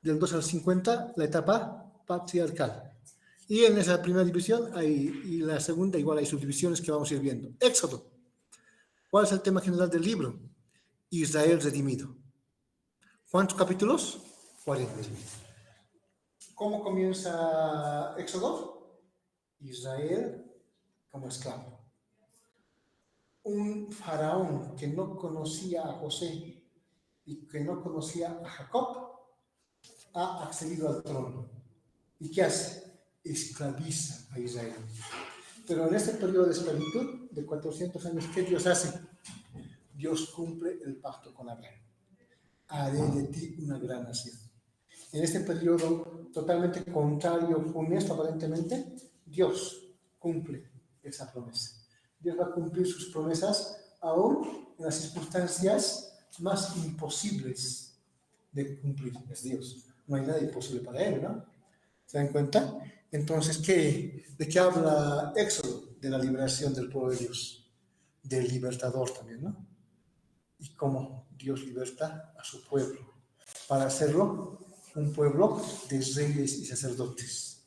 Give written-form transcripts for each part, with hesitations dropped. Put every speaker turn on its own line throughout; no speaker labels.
del 2 al 50, la etapa patriarcal. Y en esa primera división y la segunda igual hay subdivisiones que vamos a ir viendo. Éxodo. ¿Cuál es el tema general del libro? Israel redimido. ¿Cuántos capítulos? 40. ¿Cómo comienza Éxodo? Israel como esclavo. Un faraón que no conocía a José y que no conocía a Jacob ha accedido al trono. ¿Y qué hace? Esclaviza a Israel. Pero en este periodo de esclavitud de 400 años, ¿qué Dios hace? Dios cumple el pacto con Abraham. Haré de ti una gran nación. En este periodo totalmente contrario, funesto aparentemente, Dios cumple esa promesa. Dios va a cumplir sus promesas aún en las circunstancias más imposibles de cumplir. Es Dios. No hay nada imposible para Él, ¿no? ¿Se dan cuenta? Entonces, ¿de qué habla Éxodo? De la liberación del pueblo de Dios. Del libertador también, ¿no? Y cómo Dios liberta a su pueblo. Para hacerlo un pueblo de reyes y sacerdotes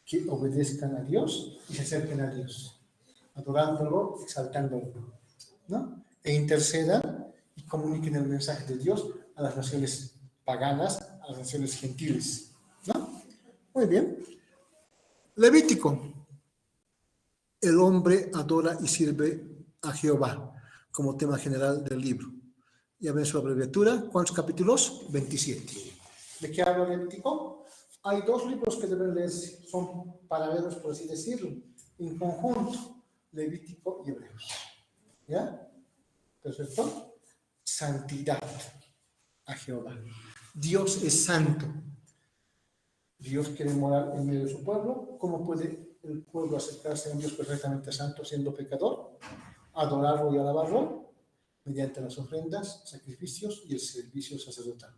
que obedezcan a Dios y se acerquen a Dios, adorándolo, exaltándolo, ¿no? E intercedan y comuniquen el mensaje de Dios a las naciones paganas, a las naciones gentiles, ¿no? Muy bien. Levítico. El hombre adora y sirve a Jehová como tema general del libro. Ya ven su abreviatura. ¿Cuántos capítulos? 27. ¿De qué habla Levítico? Hay dos libros que deben leerse, son paralelos, por así decirlo, en conjunto, Levítico y Hebreos. ¿Ya? Perfecto. Santidad a Jehová. Dios es santo. Dios quiere morar en medio de su pueblo. ¿Cómo puede el pueblo acercarse a un Dios perfectamente santo siendo pecador? Adorarlo y alabarlo mediante las ofrendas, sacrificios y el servicio sacerdotal.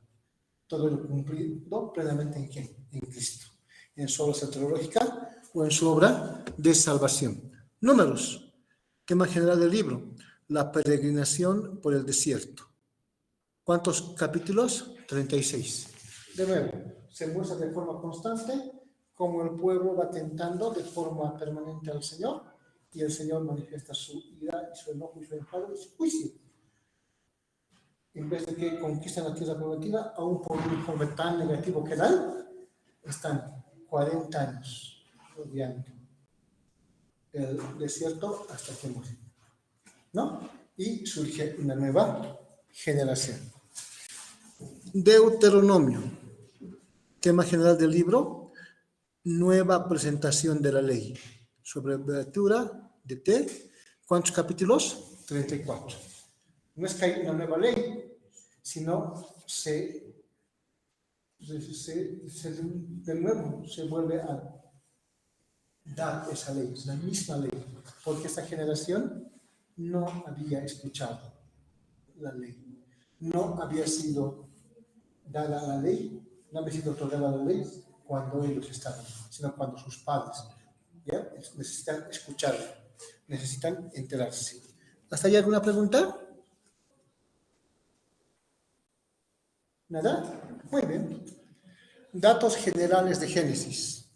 Todo lo cumplido plenamente en ¿quién? En Cristo. En su obra teológica o en su obra de salvación. Números. Tema general del libro. La peregrinación por el desierto. ¿Cuántos capítulos? 36. De nuevo, se muestra de forma constante cómo el pueblo va tentando de forma permanente al Señor y el Señor manifiesta su ira y su enojo y su enfado y su juicio. En vez de que conquistan la tierra prometida, aún por un informe tan negativo que dan, están 40 años rodeando el desierto hasta que mueren, ¿no? Y surge una nueva generación. Deuteronomio, tema general del libro, nueva presentación de la ley. Sobre abreviatura de T, ¿cuántos capítulos? 34. No es que hay una nueva ley, sino de nuevo se vuelve a dar esa ley, es la misma ley, porque esta generación no había escuchado la ley, no había sido dada la ley, no había sido otorgada la ley cuando ellos estaban, sino cuando sus padres, ¿ya? Necesitan escucharla, necesitan enterarse. ¿Hasta ahí alguna pregunta? ¿Nada? Muy bien. Datos generales de Génesis.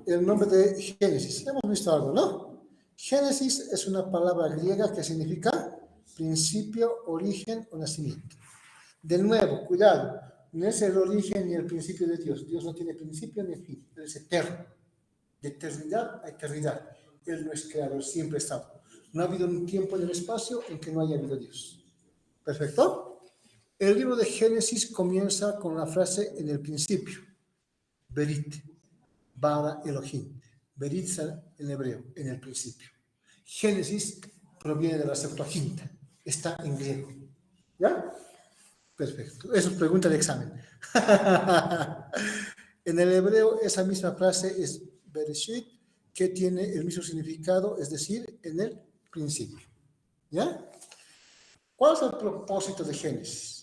El nombre de Génesis. Hemos visto algo, ¿no? Génesis es una palabra griega que significa principio, origen o nacimiento. De nuevo, cuidado, no es el origen ni el principio de Dios. Dios no tiene principio ni fin. Él es eterno. De eternidad a eternidad. Él no es creador, siempre ha estado. No ha habido un tiempo en el espacio en que no haya habido Dios. ¿Perfecto? El libro de Génesis comienza con la frase en el principio. Berit. Bara Elohim. Berit en hebreo, en el principio. Génesis proviene de la Septuaginta. Está en griego. ¿Ya? Perfecto. Eso es pregunta de examen. En el hebreo, esa misma frase es Bereshit, que tiene el mismo significado, es decir, en el principio. ¿Ya? ¿Cuál es el propósito de Génesis?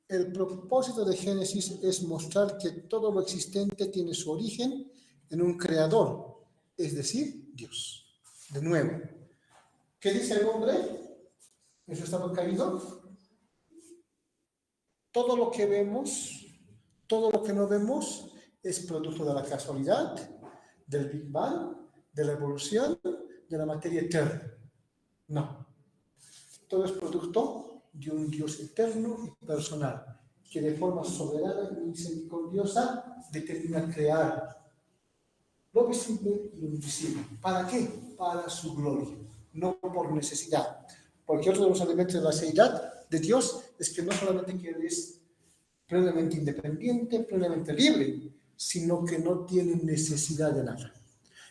El propósito de Génesis es mostrar que todo lo existente tiene su origen en un creador, es decir, Dios. De nuevo, ¿qué dice el hombre en su estado caído? Todo lo que vemos, Todo lo que no vemos es producto de la casualidad, del Big Bang, de la evolución, de la materia eterna. No. Todo es producto de un Dios eterno y personal, que de forma soberana y misericordiosa determina crear lo visible y lo invisible. ¿Para qué? Para su gloria, no por necesidad. Porque otro de los elementos de la seidad de Dios es que no solamente que Él es plenamente independiente, plenamente libre, sino que no tiene necesidad de nada.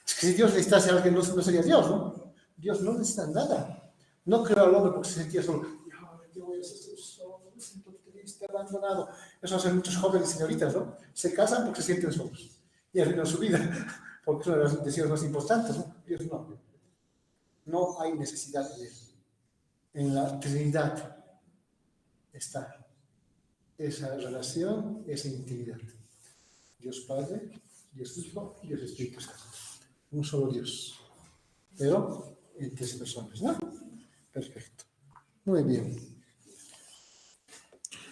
Es que si Dios necesitase a alguien, no sería Dios, ¿no? Dios no necesita nada. No creó al hombre porque se sentía solo. ¿Qué voy a hacer solo? Me siento triste, abandonado. Eso hacen muchos jóvenes y señoritas, ¿no? Se casan porque se sienten solos. Y arruinan su vida, porque es una de las decisiones más importantes, ¿no? Dios no. No hay necesidad de Él. En la Trinidad está esa relación, esa intimidad. Dios Padre, Dios Hijo y Dios Espíritu Santo. Un solo Dios, pero en 3 personas, ¿no? Perfecto. Muy bien.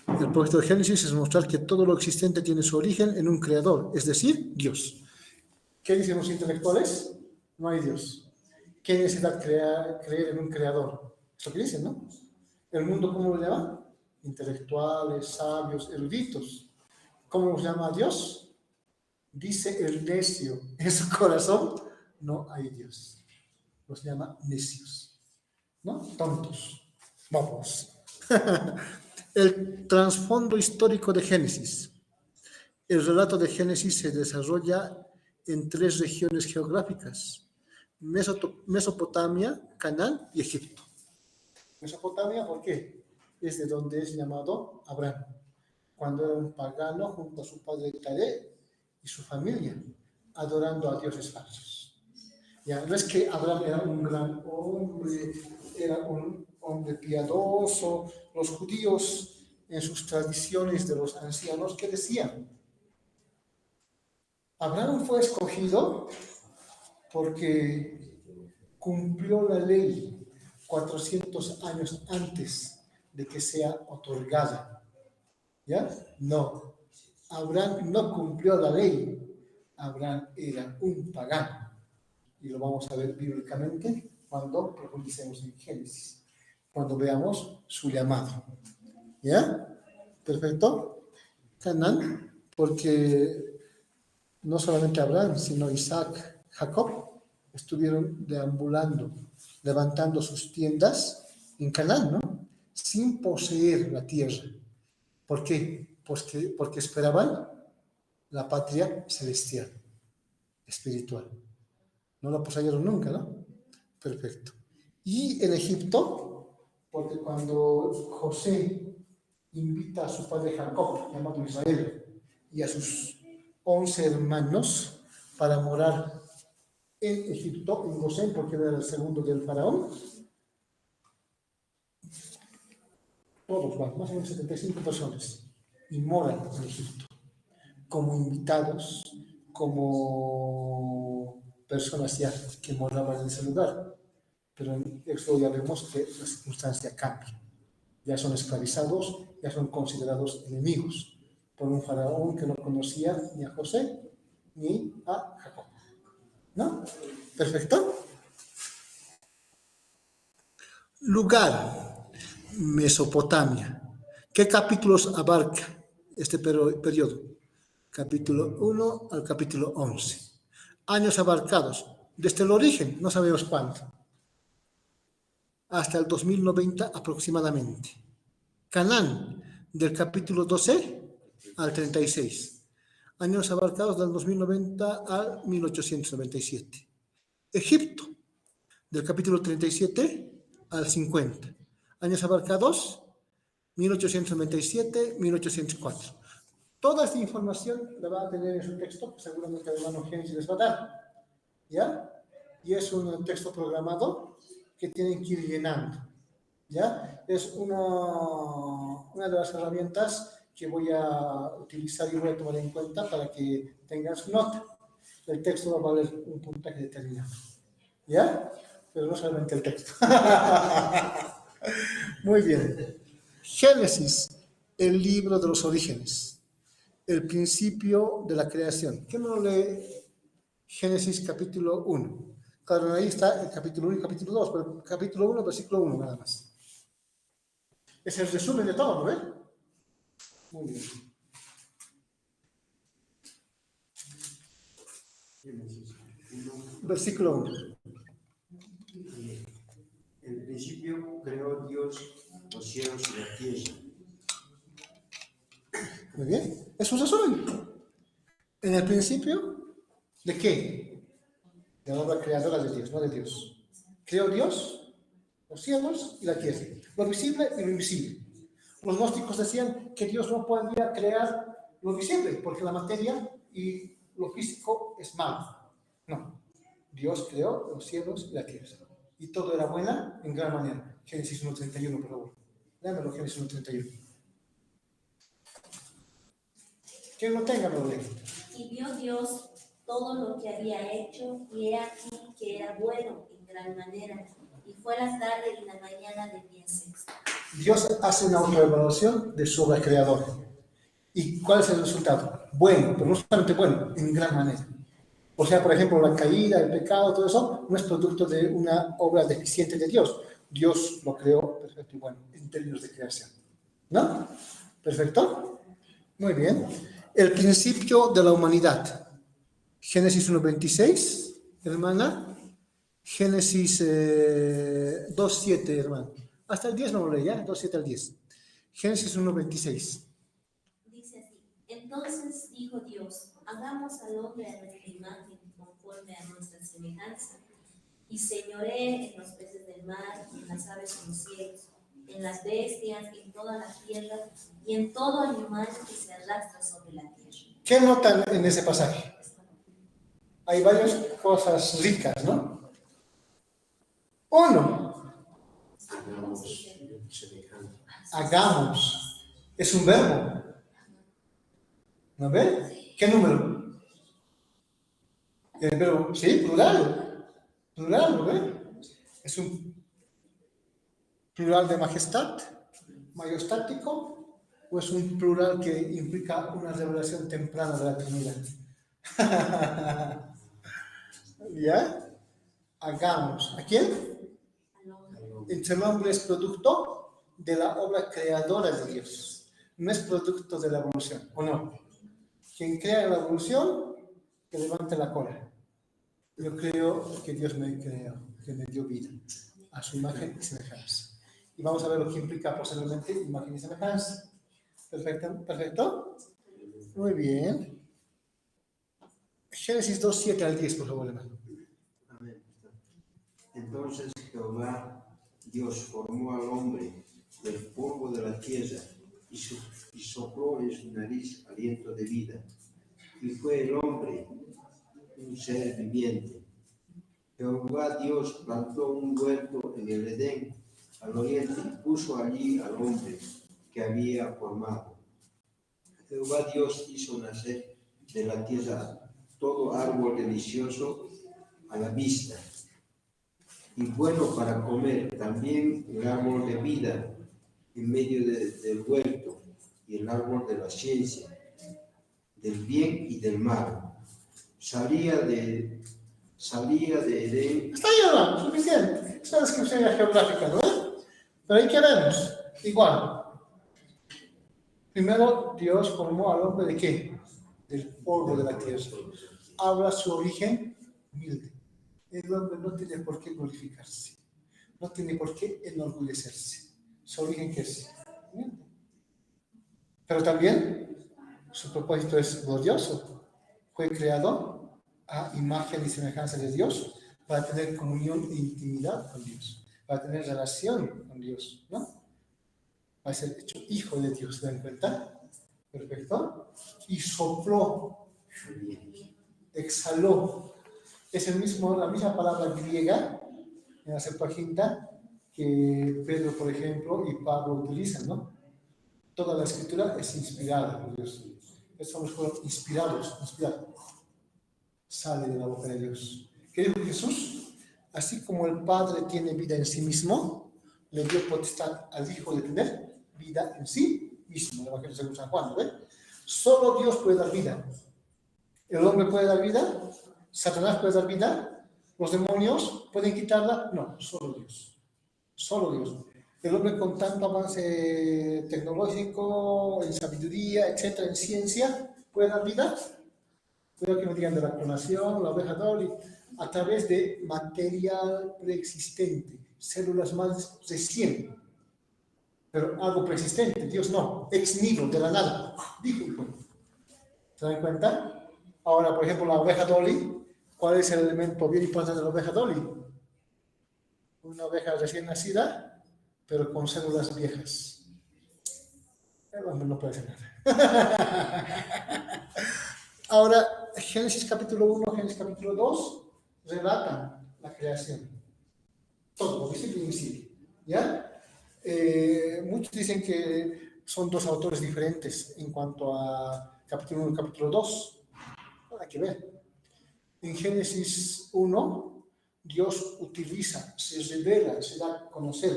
El propósito de Génesis es mostrar que todo lo existente tiene su origen en un creador, es decir, Dios. ¿Qué dicen los intelectuales? No hay Dios. ¿Qué necesidad creer en un creador? Es lo que dicen, ¿no? ¿El mundo cómo lo llama? Intelectuales, sabios, eruditos. ¿Cómo los llama a Dios? Dice el necio en su corazón, no hay Dios. Los llama necios, ¿no? Tontos, bobos. El trasfondo histórico de Génesis. El relato de Génesis se desarrolla en 3 regiones geográficas: Mesopotamia, Canaán y Egipto. Mesopotamia, ¿por qué? Es de donde es llamado Abraham, cuando era un pagano junto a su padre Taré y su familia, adorando a dioses falsos. Ya, no es que Abraham era un gran hombre, era un hombre piadoso. Los judíos, en sus tradiciones de los ancianos, ¿qué decían? Abraham fue escogido porque cumplió la ley 400 años antes de que sea otorgada. ¿Ya? No. Abraham no cumplió la ley. Abraham era un pagano. Y lo vamos a ver bíblicamente cuando profundicemos en Génesis, cuando veamos su llamado. ¿Ya? ¿Perfecto? Canaán, porque no solamente Abraham, sino Isaac, Jacob, estuvieron deambulando, levantando sus tiendas en Canaán, ¿no? Sin poseer la tierra. ¿Por qué? Porque esperaban la patria celestial, espiritual. No la poseyeron nunca, ¿no? Perfecto. Y en Egipto, porque cuando José invita a su padre Jacob, llamado Israel, y a sus 11 hermanos para morar en Egipto, en Gosén, porque era el segundo del faraón, todos van, más o menos 75 personas, y moran en Egipto, como invitados, como personas ya que moraban en ese lugar. Pero en Éxodo ya vemos que la circunstancia cambia. Ya son esclavizados, ya son considerados enemigos por un faraón que no conocía ni a José ni a Jacob. ¿No? ¿Perfecto? Lugar, Mesopotamia. ¿Qué capítulos abarca este periodo? Capítulo 1 al capítulo 11. Años abarcados, desde el origen, no sabemos cuándo, hasta el 2090 aproximadamente. Canaán, del capítulo 12 al 36. Años abarcados del 2090 al 1897. Egipto, del capítulo 37 al 50. Años abarcados, 1897-1804. Toda esta información la va a tener en su texto, que seguramente el hermano Génesis les va a dar. ¿Ya? Y es un texto programado que tienen que ir llenando. ¿Ya? Es una de las herramientas que voy a utilizar y voy a tomar en cuenta para que tengan su nota. El texto va a valer un puntaje determinado. ¿Ya? Pero no solamente el texto. Muy bien. Génesis, el libro de los orígenes. el principio de la creación. ¿Quién me lo lee? Génesis capítulo 1. Claro, ahí está el capítulo 1 y capítulo 2, pero capítulo 1, versículo 1 nada más. Es el resumen de todo, ¿no ven? Muy bien. Versículo 1.
En principio creó Dios los cielos y la tierra.
Muy bien. Es un resumen. En el principio, ¿de qué? De la obra creadora de Dios, no de Dios. Creó Dios los cielos y la tierra, lo visible y lo invisible. Los gnósticos decían que Dios no podía crear lo visible, porque la materia y lo físico es malo. No, Dios creó los cielos y la tierra. Y todo era buena en gran manera. Génesis 1.31, por favor. Léamelo, Génesis 1.31. Quien lo tenga, me lo lee.
Y vio Dios todo lo que había hecho, y he aquí que era bueno en gran manera. Y fue la tarde y la mañana del día sexto.
Dios hace una autoevaluación de su obra creadora. ¿Y cuál es el resultado? Bueno, pero no solamente bueno, en gran manera. O sea, por ejemplo, la caída, el pecado, todo eso, no es producto de una obra deficiente de Dios. Dios lo creó perfecto y bueno, en términos de creación. ¿No? ¿Perfecto? Muy bien. El principio de la humanidad. Génesis 1.26, hermana. Génesis 2.7, hermano. Hasta el 10 no lo leí, ¿ya? 2.7 al 10. Génesis 1.26.
Dice así: Entonces dijo Dios: hagamos al hombre a nuestra imagen, conforme a nuestra semejanza, y señoree en los peces del mar, y en las aves de los cielos, en las bestias, en toda la tierra, y en todo animal que se arrastra sobre la tierra.
¿Qué notan en ese pasaje? Hay varias cosas ricas, ¿no? Uno, hagamos. Es un verbo. ¿No ve? ¿Qué número? El verbo, sí, plural. Plural, ¿no ve? Es un plural de majestad, majestático, o es un plural que implica una revelación temprana de la Trinidad. ¿Ya? Hagamos. ¿A quién? El hombre es producto de la obra creadora de Dios. No es producto de la evolución, ¿o no? Quien crea la evolución, que levante la cola. Yo creo que Dios me creó, que me dio vida a su imagen y semejanza. Y vamos a ver lo que implica posiblemente imagen y semejanza. ¿Perfecto? ¿Perfecto? Muy bien. Génesis 2.7 al 10, por favor, hermano.
Amén. Entonces Jehová Dios formó al hombre del polvo de la tierra y sopló en su nariz aliento de vida. Y fue el hombre un ser viviente. Jehová Dios plantó un huerto en el Edén al oriente y puso allí al hombre que había formado. Jehová Dios hizo nacer de la tierra todo árbol delicioso a la vista y bueno para comer, también el árbol de vida en medio del huerto y el árbol de la ciencia, del bien y del mal. Salía de Edén.
Está ahí, hermano, suficiente. Es una descripción geográfica, ¿no? Pero ahí quedamos. Igual. Primero, Dios formó al hombre ¿de qué? Del polvo de la tierra. Habla su origen humilde. El hombre no tiene por qué glorificarse. No tiene por qué enorgullecerse. Su origen, ¿qué es? Humilde. Pero también su propósito es glorioso. Fue creado a imagen y semejanza de Dios para tener comunión e intimidad con Dios, para tener relación con Dios, ¿no? Va a ser hecho hijo de Dios, ¿se dan cuenta? Perfecto. Y sopló, exhaló. Es la misma palabra griega en la Septuaginta que Pedro, por ejemplo, y Pablo utilizan, ¿no? Toda la escritura es inspirada por Dios. Estos fueron inspirados. Sale de la boca de Dios. ¿Qué dijo Jesús? Así como el Padre tiene vida en sí mismo, le dio potestad al Hijo de tener vida en sí mismo. El Evangelio según San Juan, ¿no? Solo Dios puede dar vida. ¿El hombre puede dar vida? ¿Satanás puede dar vida? ¿Los demonios pueden quitarla? No, solo Dios. Solo Dios. El hombre con tanto avance tecnológico, en sabiduría, etcétera, en ciencia, ¿puede dar vida? Cuidado que me digan de la clonación, la oveja Dolly, a través de material preexistente, células más recién, pero algo preexistente. Dios no, ex nihilo, de la nada. Dijo. ¿Se dan cuenta? Ahora, por ejemplo, la oveja Dolly, ¿cuál es el elemento bien importante de la oveja Dolly? Una oveja recién nacida, pero con células viejas. El hombre no puede hacer nada. Ahora, Génesis capítulo 1, Génesis capítulo 2 relatan la creación. Todo, visible e invisible. ¿Ya? Muchos dicen que son dos autores diferentes en cuanto a capítulo 1 y capítulo 2. Hay que ver. En Génesis 1, Dios utiliza, se revela, se da a conocer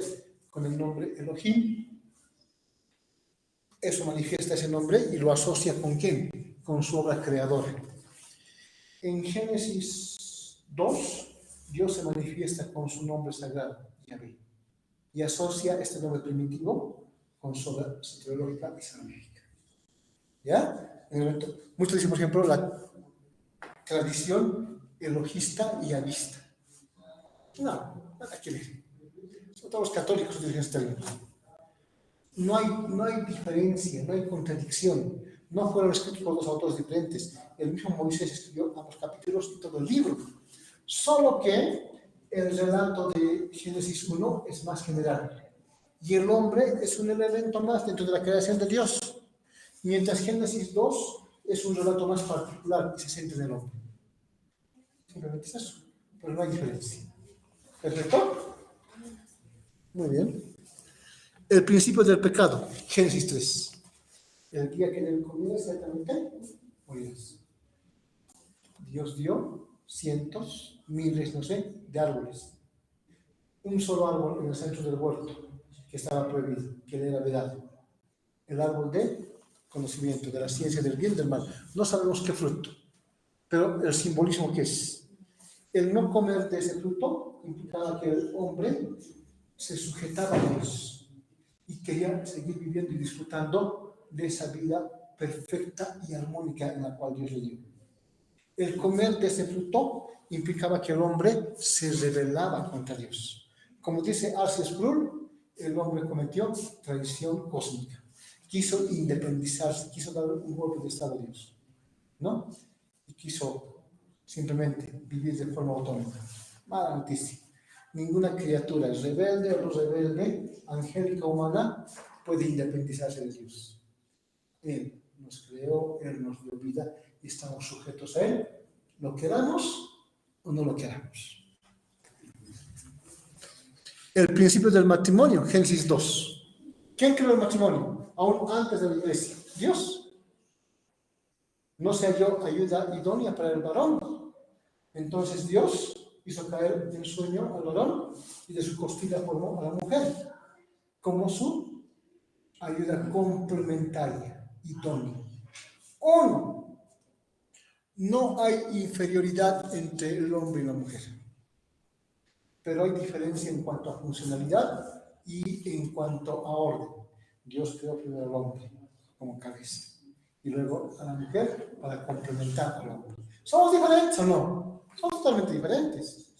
con el nombre Elohim. Eso manifiesta ese nombre y lo asocia ¿con quién? Con su obra creadora. En Génesis 2, Dios se manifiesta con su nombre sagrado, Yahvé, y asocia este nombre primitivo con su obra soteriológica y salvífica. ¿Ya? Muchos dicen, por ejemplo, la tradición elogista y avista. No, nada que ver. Son todos los católicos que utilizan este término. No hay diferencia, no hay contradicción. No fueron escritos por dos autores diferentes. El mismo Moisés escribió ambos capítulos y todo el libro. Solo que el relato de Génesis 1 es más general. Y el hombre es un elemento más dentro de la creación de Dios. Mientras Génesis 2 es un relato más particular y se centra en el hombre. Simplemente es eso. Pero no hay diferencia. ¿Perfecto? Muy bien. El principio del pecado, Génesis 3. El día que le comieras, ciertamente morirás. Dios dio cientos, miles, no sé, de árboles. Un solo árbol en el centro del huerto que estaba prohibido, que le era vedado. El árbol de conocimiento, de la ciencia del bien y del mal. No sabemos qué fruto, pero el simbolismo que es. El no comer de ese fruto implicaba que el hombre se sujetaba a Dios y quería seguir viviendo y disfrutando de esa vida perfecta y armónica en la cual Dios le dio. El comer de ese fruto implicaba que el hombre se rebelaba contra Dios. Como dice R.C. Sproul, el hombre cometió traición cósmica. Quiso independizarse, quiso dar un golpe de estado a Dios, ¿no? Y quiso simplemente vivir de forma autónoma. Mala noticia. Ninguna criatura, rebelde o no rebelde, angélica o humana, puede independizarse de Dios. Él nos creó, Él nos dio vida y estamos sujetos a Él, lo queramos o no lo queramos. El principio del matrimonio, Génesis 2. ¿Quién creó el matrimonio? Aún antes de la iglesia. Dios. No se halló ayuda idónea para el varón. Entonces Dios hizo caer del sueño al varón y de su costilla formó a la mujer como su ayuda complementaria, idónea. Uno, no hay inferioridad entre el hombre y la mujer, pero hay diferencia en cuanto a funcionalidad y en cuanto a orden. Dios creó primero al hombre como cabeza y luego a la mujer para complementar al hombre. ¿Somos diferentes o no? Somos totalmente diferentes.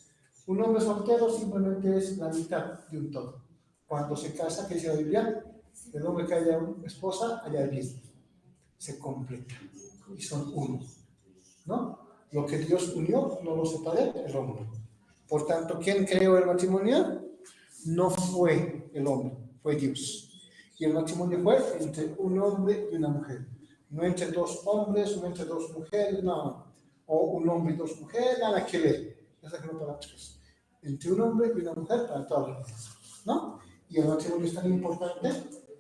Un hombre soltero simplemente es la mitad de un todo. Cuando se casa, ¿qué dice la Biblia? El hombre que haya una esposa, haya el mismo. Se completa y son uno, ¿no? Lo que Dios unió, no lo separe el hombre. Por tanto, ¿quién creó el matrimonio? No fue el hombre, fue Dios. Y el matrimonio fue entre un hombre y una mujer. No entre dos hombres, no entre dos mujeres, no. O un hombre y dos mujeres, nada que ver. Esa que no para otros. Entre un hombre y una mujer para todas las mujeres, ¿no? Y el matrimonio es tan importante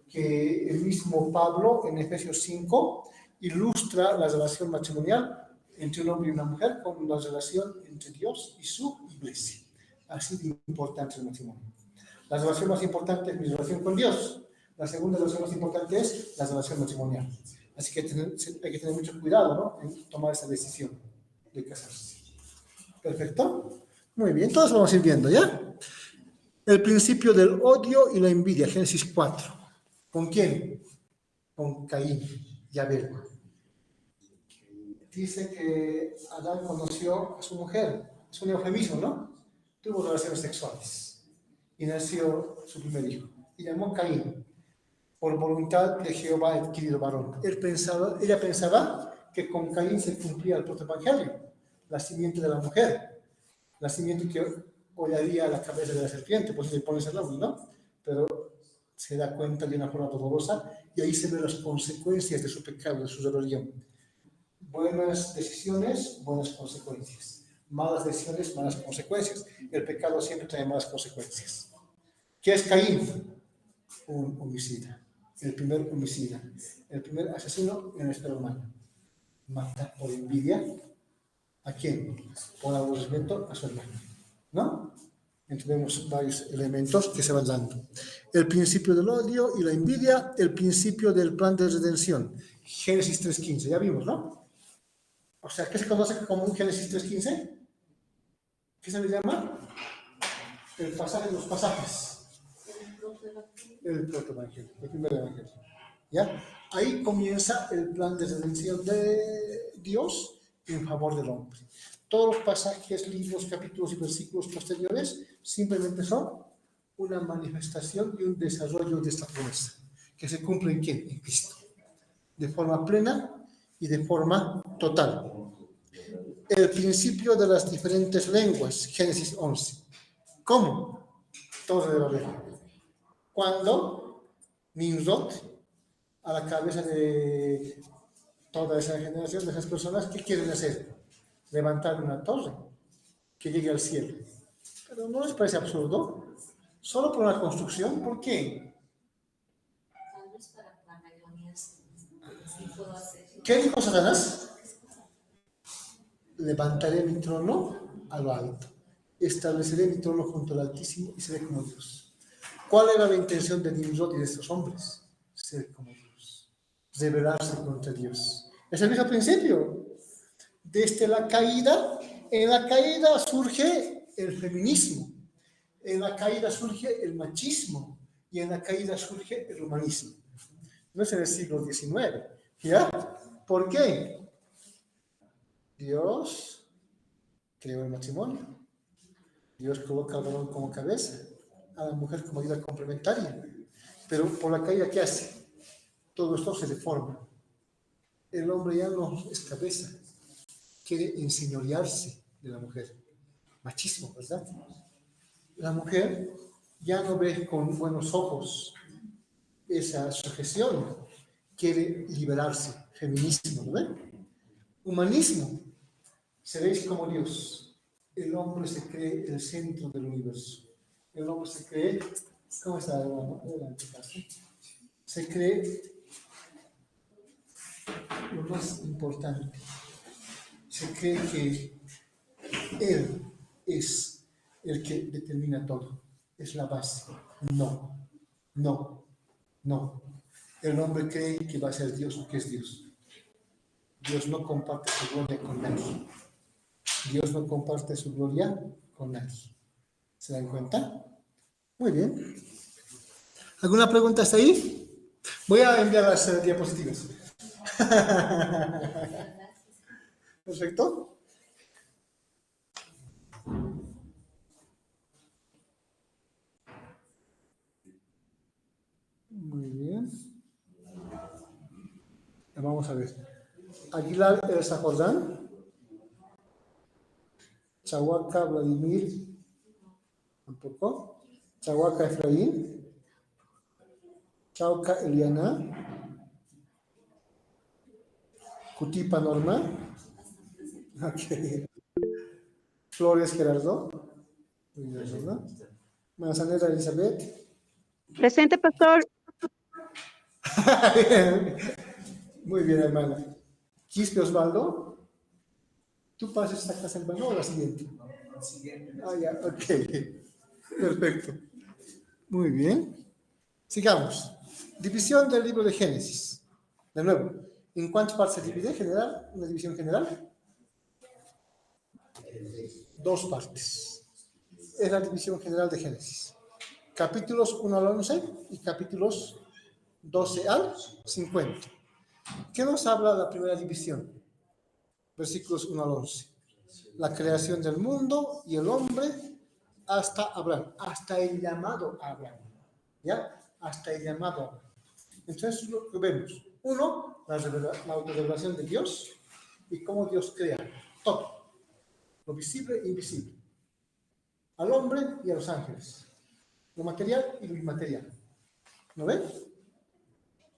que el mismo Pablo en Efesios 5 ilustra la relación matrimonial entre un hombre y una mujer con la relación entre Dios y su iglesia. Así de importante es el matrimonio. La relación más importante es mi relación con Dios. La segunda relación más importante es la relación matrimonial. Así que hay que tener mucho cuidado, ¿no? En tomar esa decisión de casarse. ¿Perfecto? Muy bien, todos vamos a ir viendo, ¿ya? El principio del odio y la envidia, Génesis 4. ¿Con quién? Con Caín y Abel. Dice que Adán conoció a su mujer. Es un eufemismo, ¿no? Tuvo relaciones sexuales y nació su primer hijo. Y llamó Caín, por voluntad de Jehová adquirido varón. Ella pensaba que con Caín se cumplía el protoevangelio, la simiente de la mujer, la simiente que hollaría la cabeza de la serpiente, pues se pone ese nombre, ¿no? Pero se da cuenta de una forma dolorosa y ahí se ven las consecuencias de su pecado, de su rebelión. Buenas decisiones, buenas consecuencias. Malas decisiones, malas consecuencias. El pecado siempre trae malas consecuencias. ¿Qué es Caín? Un homicida. El primer homicida. El primer asesino en la historia humana. Mata por envidia. ¿A quién? Por aborrecimiento a su hermano. ¿No? Entonces vemos varios elementos que se van dando. El principio del odio y la envidia, el principio del plan de redención. Génesis 3.15, ya vimos, ¿no? O sea, ¿qué se conoce como un Génesis 3.15? ¿Qué se le llama? El pasaje de los pasajes. El protoevangelio, el primer evangelio. ¿Ya? Ahí comienza el plan de redención de Dios en favor del hombre. Todos los pasajes, libros, capítulos y versículos posteriores simplemente son una manifestación y un desarrollo de esta promesa, que se cumple en ¿quién? En Cristo, de forma plena y de forma total. El principio de las diferentes lenguas, Génesis 11. ¿Cómo? Torre de Babel. Cuando Nimrod, a la cabeza de toda esa generación, de esas personas, ¿qué quieren hacer? Levantar una torre que llegue al cielo. Pero ¿no les parece absurdo? Solo por una construcción, ¿por qué?
Tal vez para vanagloriarse. Sí puedo hacer.
¿Qué dijo Satanás? Levantaré mi trono a lo alto. Estableceré mi trono junto al Altísimo y seré como Dios. ¿Cuál era la intención de Nimrod y de estos hombres? Ser como Dios. Rebelarse contra Dios. Es el mismo principio. Desde la caída, en la caída surge el feminismo. En la caída surge el machismo. Y en la caída surge el humanismo. No es en el siglo XIX. ¿Ya? ¿Por qué? Dios creó el matrimonio. Dios coloca al varón como cabeza, a la mujer como ayuda complementaria. Pero por la caída, ¿qué hace? Todo esto se deforma. El hombre ya no es cabeza. Quiere enseñorearse de la mujer. Machismo, ¿verdad? La mujer ya no ve con buenos ojos esa sujeción. Quiere liberarse. Feminismo, ¿verdad? Humanismo. Seréis como Dios. El hombre se cree el centro del universo. El hombre se cree, ¿cómo está, hermano? Adelante, pastor. Se cree lo más importante. Se cree que él es el que determina todo. Es la base. No, no, no. El hombre cree que va a ser Dios o que es Dios. Dios no comparte su gloria con nadie. Dios no comparte su gloria con nadie. ¿Se dan cuenta? Muy bien. ¿Alguna pregunta hasta ahí? Voy a enviar las diapositivas. Perfecto. Muy bien. Vamos a ver. Aguilar Elsa Jordán. Chahuaca Vladimir. Tampoco. Chahuaca Efraín. Chauca Eliana. Cutipa Norma. Okay. Flores Gerardo. Manzanera Elizabeth.
Presente, pastor.
Muy bien, hermana. Quispe Osvaldo. ¿Tú pasas esta casa, hermano, o la siguiente?
La siguiente.
Ah, ya, ok. Perfecto. Muy bien. Sigamos. División del libro de Génesis. De nuevo, ¿En cuántas partes se divide general? Una división general. 2 partes. Es la división general de Génesis. Capítulos 1 al 11 y capítulos 12 al 50. ¿Qué nos habla la primera división? Versículos 1 al 11. La creación del mundo y el hombre hasta Abraham, hasta el llamado Abraham. ¿Ya? Hasta el llamado Abraham. Entonces lo que vemos. Uno, la autorrevelación de Dios y cómo Dios crea todo, lo visible e invisible, al hombre y a los ángeles, lo material y lo inmaterial. ¿No ven?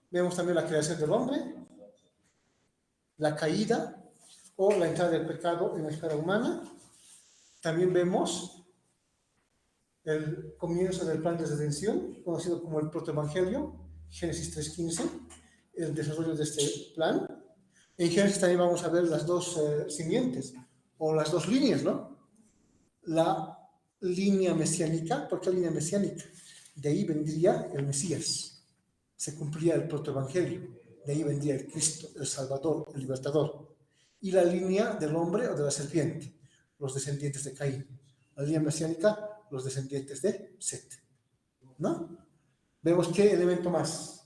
Vemos también la creación del hombre, la caída o la entrada del pecado en la esfera humana. También vemos el comienzo del plan de redención, conocido como el protoevangelio, Génesis 3:15, el desarrollo de este plan. En Génesis también vamos a ver las dos simientes, o las dos líneas, ¿no? La línea mesiánica. ¿Por qué línea mesiánica? De ahí vendría el Mesías, se cumplía el protoevangelio, de ahí vendría el Cristo, el Salvador, el Libertador. Y la línea del hombre o de la serpiente, los descendientes de Caín. La línea mesiánica, los descendientes de Set. ¿No? Vemos qué elemento más.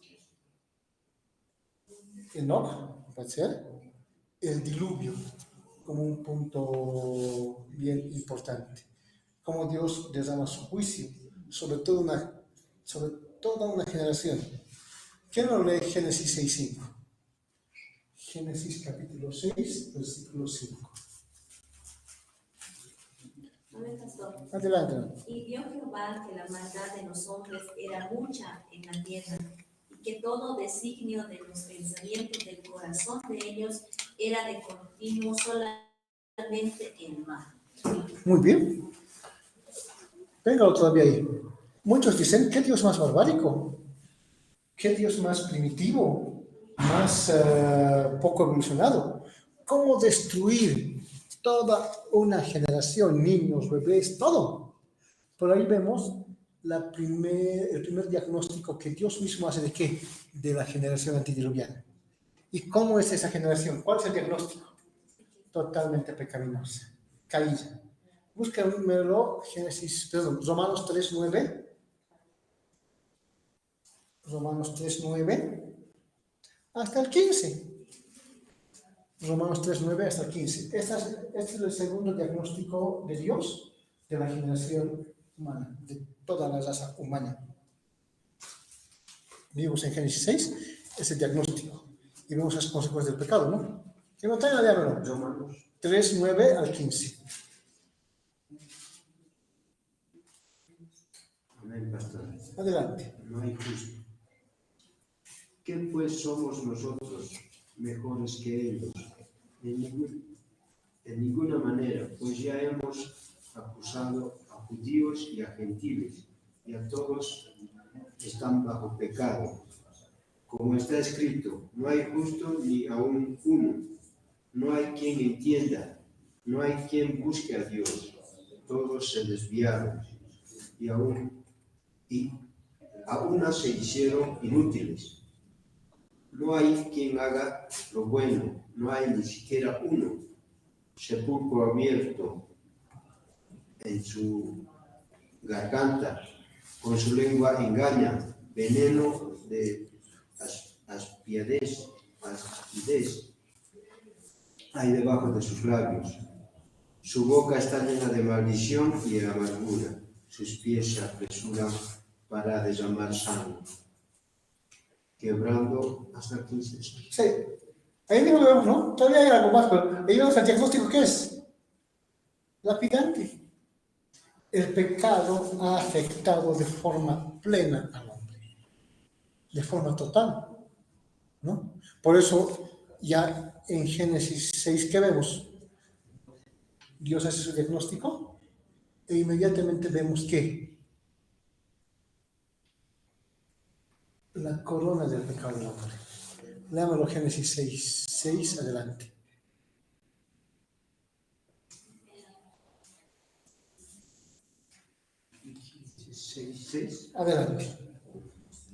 Enoch, puede ser, el diluvio, como un punto bien importante. Cómo Dios derrama su juicio sobre toda una generación. ¿Quién no lee Génesis 6:5? Génesis capítulo 6, versículo 5.
Amén, pastor.
Adelante.
Y vio Jehová que la maldad de los hombres era mucha en la tierra, y que todo designio de los pensamientos del corazón de ellos era de continuo solamente el mal.
Muy bien. Venga todavía ahí. Muchos dicen, ¿qué Dios más barbárico? ¿Qué Dios más primitivo? Más poco evolucionado. ¿Cómo destruir toda una generación, niños, bebés, todo? Por ahí vemos el primer diagnóstico que Dios mismo hace de qué? De la generación antediluviana. ¿Y cómo es esa generación? ¿Cuál es el diagnóstico? Totalmente pecaminosa, caída. Búsquenmelo, Romanos 3:9. Romanos 3:9 hasta el 15. Romanos 3:9 hasta el 15. Este es el segundo diagnóstico de Dios de la generación humana, de toda la raza humana. Vimos en Génesis 6 ese diagnóstico y vemos las consecuencias del pecado, ¿no? Que no traen a diablo. Romanos 3:9 al 15.
Amén, pastor.
Adelante.
No hay justo. ¿Qué pues somos nosotros mejores que ellos? En ninguna manera, pues ya hemos acusado a judíos y a gentiles, y a todos están bajo pecado. Como está escrito, no hay justo ni aun uno, no hay quien entienda, no hay quien busque a Dios, todos se desviaron y aún se hicieron inútiles. No hay quien haga lo bueno, no hay ni siquiera uno. Sepulcro abierto en su garganta, con su lengua engaña, veneno de aspidez hay debajo de sus labios. Su boca está llena de maldición y de amargura, sus pies se apresuran para derramar sangre. Quebrando hasta el 15.
Sí. Ahí mismo lo vemos, ¿no? Todavía hay algo más, pero ahí vemos el diagnóstico que es lapidante. El pecado ha afectado de forma plena al hombre, de forma total, ¿no? Por eso ya en Génesis 6, ¿qué vemos? Dios hace su diagnóstico e inmediatamente vemos que la corona del pecado del hombre. Leámoslo, Génesis 6 adelante.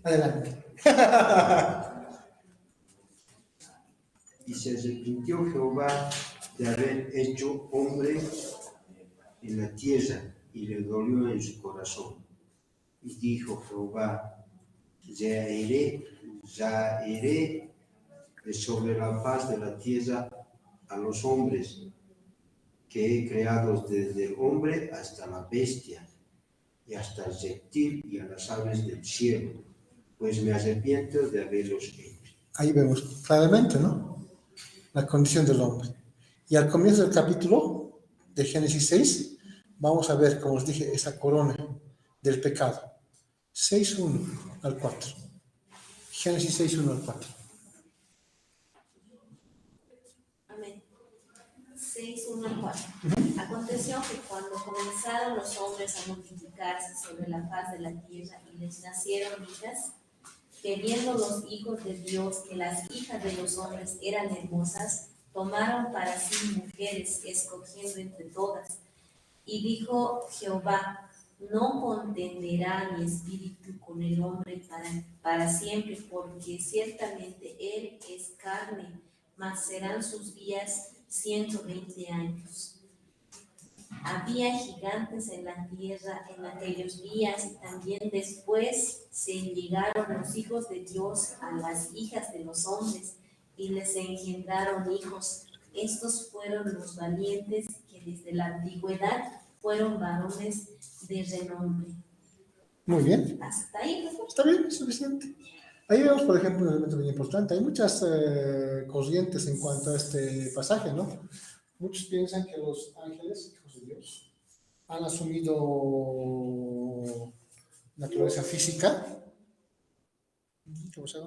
Adelante.
se arrepintió Jehová de haber hecho hombre en la tierra y le dolió en su corazón. Y dijo Jehová, ya iré de sobre la faz de la tierra a los hombres que he creado desde el hombre hasta la bestia y hasta el reptil y a las aves del cielo, pues me arrepiento de haberlos hecho.
Ahí vemos claramente, ¿no? La condición del hombre. Y al comienzo del capítulo de Génesis 6, vamos a ver, como os dije, esa corona del pecado. 6:1 al 4. Génesis 6:1 al 4.
Amén. 6:1 al 4. Aconteció que cuando comenzaron los hombres a multiplicarse sobre la faz de la tierra y les nacieron hijas, que viendo los hijos de Dios que las hijas de los hombres eran hermosas, tomaron para sí mujeres, escogiendo entre todas. Y dijo Jehová, no contenderá mi espíritu con el hombre para siempre, porque ciertamente él es carne, mas serán sus días 120 años. Había gigantes en la tierra en aquellos días, y también después se llegaron los hijos de Dios a las hijas de los hombres, y les engendraron hijos. Estos fueron los valientes que desde la antigüedad fueron varones de renombre.
Muy bien.
Hasta ahí, ¿no?
Está bien, es suficiente. Ahí vemos, por ejemplo, un elemento muy importante. Hay muchas corrientes en cuanto a este pasaje, ¿no? Muchos piensan que los ángeles, hijos de Dios, han asumido naturaleza física. ¿Qué pasa?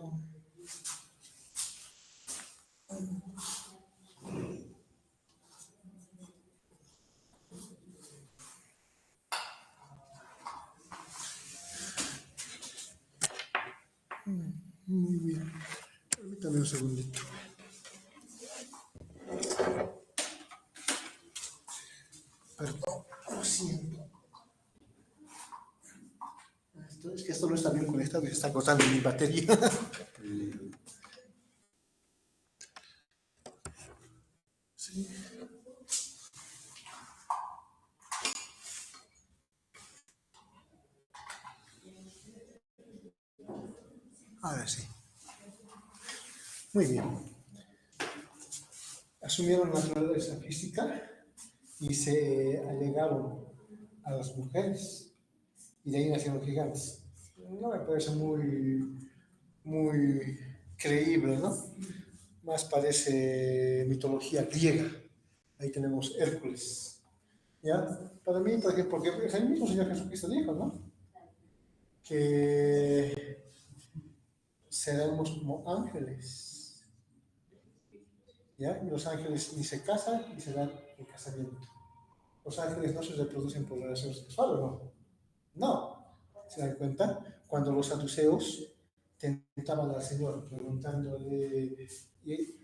Muy bien. Permítame un segundito. Perdón, lo siento. Es que esto no está bien conectado y se está agotando mi batería. Sí. Ahora sí. Muy bien. Asumieron la naturaleza física y se allegaron a las mujeres, y de ahí nacieron gigantes. No me parece muy creíble, ¿no? Más parece mitología griega. Ahí tenemos Hércules, ¿ya? Para mí, porque es el mismo Señor Jesucristo dijo, ¿no? Que seremos como ángeles, ¿ya? Y los ángeles ni se casan ni se dan el casamiento. Los ángeles no se reproducen por relación sexual, ¿o no? No. ¿Se dan cuenta? Cuando los saduceos tentaban al Señor preguntándole, y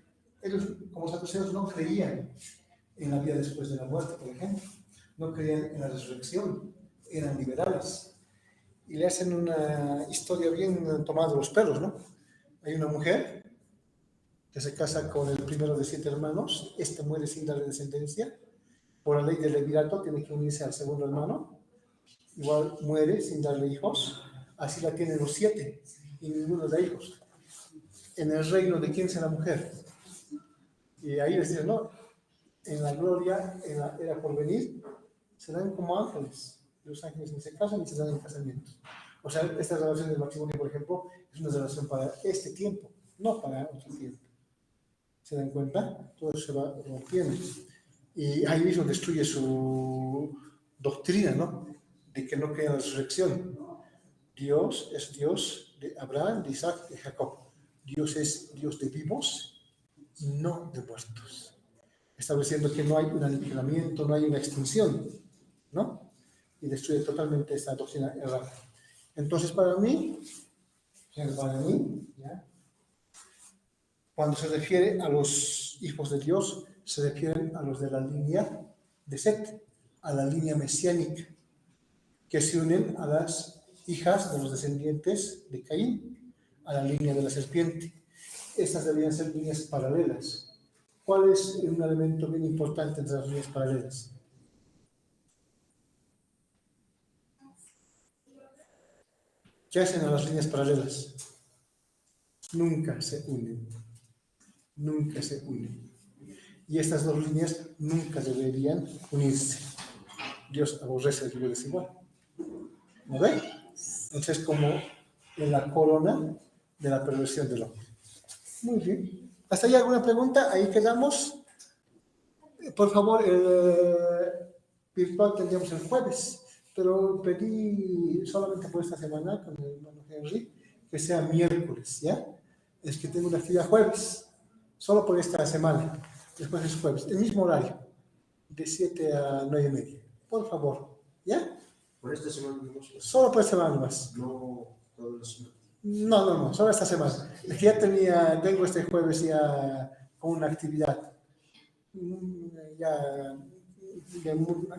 ellos como saduceos no creían en la vida después de la muerte, por ejemplo, no creían en la resurrección, eran liberales, y le hacen una historia bien tomada de los pelos, ¿no? Hay una mujer que se casa con el primero de 7 hermanos, este muere sin darle descendencia, por la ley del levirato tiene que unirse al segundo hermano, igual muere sin darle hijos, así la tienen los 7 y ninguno da hijos. En el reino de quién será la mujer. Y ahí les dicen, no, en la gloria, en la era por venir, serán como ángeles. Los ángeles ni se casan ni se dan el casamiento. O sea, esta relación del matrimonio, por ejemplo, es una relación para este tiempo, no para otro tiempo. ¿Se dan cuenta? Todo se va rompiendo. Y ahí mismo destruye su doctrina, ¿no? De que no cree en la resurrección. Dios es Dios de Abraham, de Isaac, de Jacob. Dios es Dios de vivos, no de muertos. Estableciendo que no hay un aniquilamiento, no hay una extinción, ¿no? Y destruye totalmente esta doctrina errada. Entonces, para mí, ¿ya? Cuando se refiere a los hijos de Dios, se refieren a los de la línea de Set, a la línea mesiánica, que se unen a las hijas de los descendientes de Caín, a la línea de la serpiente. Estas deberían ser líneas paralelas, ¿Cuál es un elemento bien importante entre las líneas paralelas? ¿Qué hacen a las líneas paralelas? Nunca se unen. Nunca se unen. Y estas dos líneas nunca deberían unirse. Dios aborrece el lluvia desigual. ¿No ve? Entonces, como en la corona de la perversión del hombre. Muy bien. ¿Hasta ahí alguna pregunta? Ahí quedamos. Por favor, el virtual tendríamos el jueves, pero pedí solamente por esta semana con el hermano Henry que sea miércoles, ¿ya? Es que tengo una actividad jueves, solo por esta semana. Después es jueves, el mismo horario, de 7 a 9:30. Por favor, ¿ya?
Por esta semana no hemos
Solo por esta semana más.
no todos los
No, solo esta semana. Es que ya tengo este jueves ya con una actividad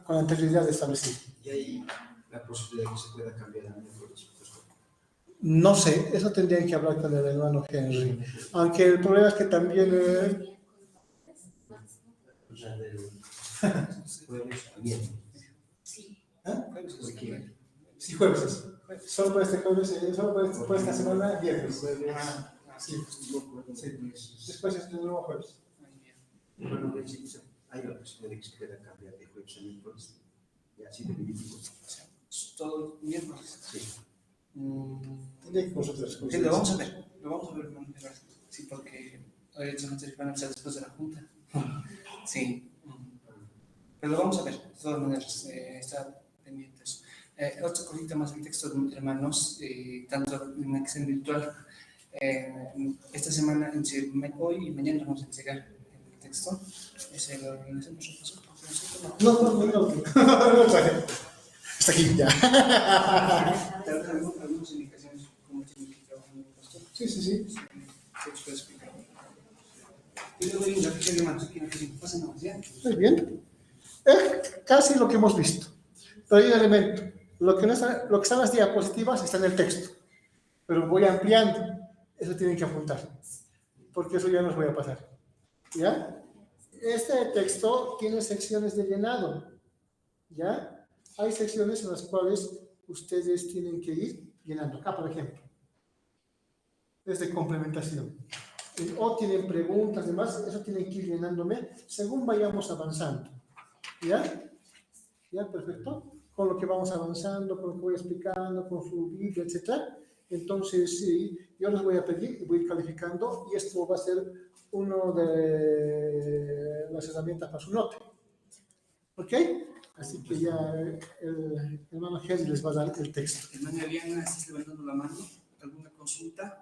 con anterioridad establecida.
y hay la posibilidad de que se pueda cambiar a miércoles.
No sé, eso tendrían que hablar con el hermano Henry. Aunque el problema es que también...
O sea, del jueves a viernes. Porque
Sí, jueves es. Solo por este jueves, solo por esta semana, viernes. Sí. Después es el nuevo jueves.
bueno, hay la posibilidad de que se pueda cambiar de jueves a miércoles. Y así definitivo.
Todo miércoles.
Sí.
Tendría que consultar.
Sí, lo vamos a ver, hermano. Sí, porque hoy solamente van a empezar después de la junta. Sí. Pero lo vamos a ver, de todas maneras, está pendientes. Otra cosita más del texto, hermanos, tanto en la acción virtual. Esta semana, hoy y mañana vamos a entregar el texto. Ese lo hacemos nosotros.
No. Está aquí ya.
Algunas indicaciones, cómo tienen que trabajar en el pastor.
Sí.
Se los puedo explicar. Y luego hay un episodio más, que no pasa nada, ¿ya?
Muy bien. Es casi lo que hemos visto. Pero hay un elemento. Lo que están las diapositivas está en el texto. Pero voy ampliando. Eso tienen que apuntar. Porque eso ya no os voy a pasar. ¿Ya? Este texto tiene secciones de llenado. ¿Ya? Hay secciones en las cuales ustedes tienen que ir llenando. Acá, por ejemplo. Es de complementación. O tienen preguntas, demás, eso tienen que ir llenándome según vayamos avanzando. ¿Ya? ¿Ya? Perfecto. Con lo que vamos avanzando, con lo que voy explicando, con su Biblia, etc. Entonces, yo les voy a pedir y voy calificando, y esto va a ser uno de las herramientas para su nota. ¿Ok? Así que ya el hermano Henry les va a dar el texto.
Hermana Eliana, ¿estás levantando la mano? ¿Alguna consulta?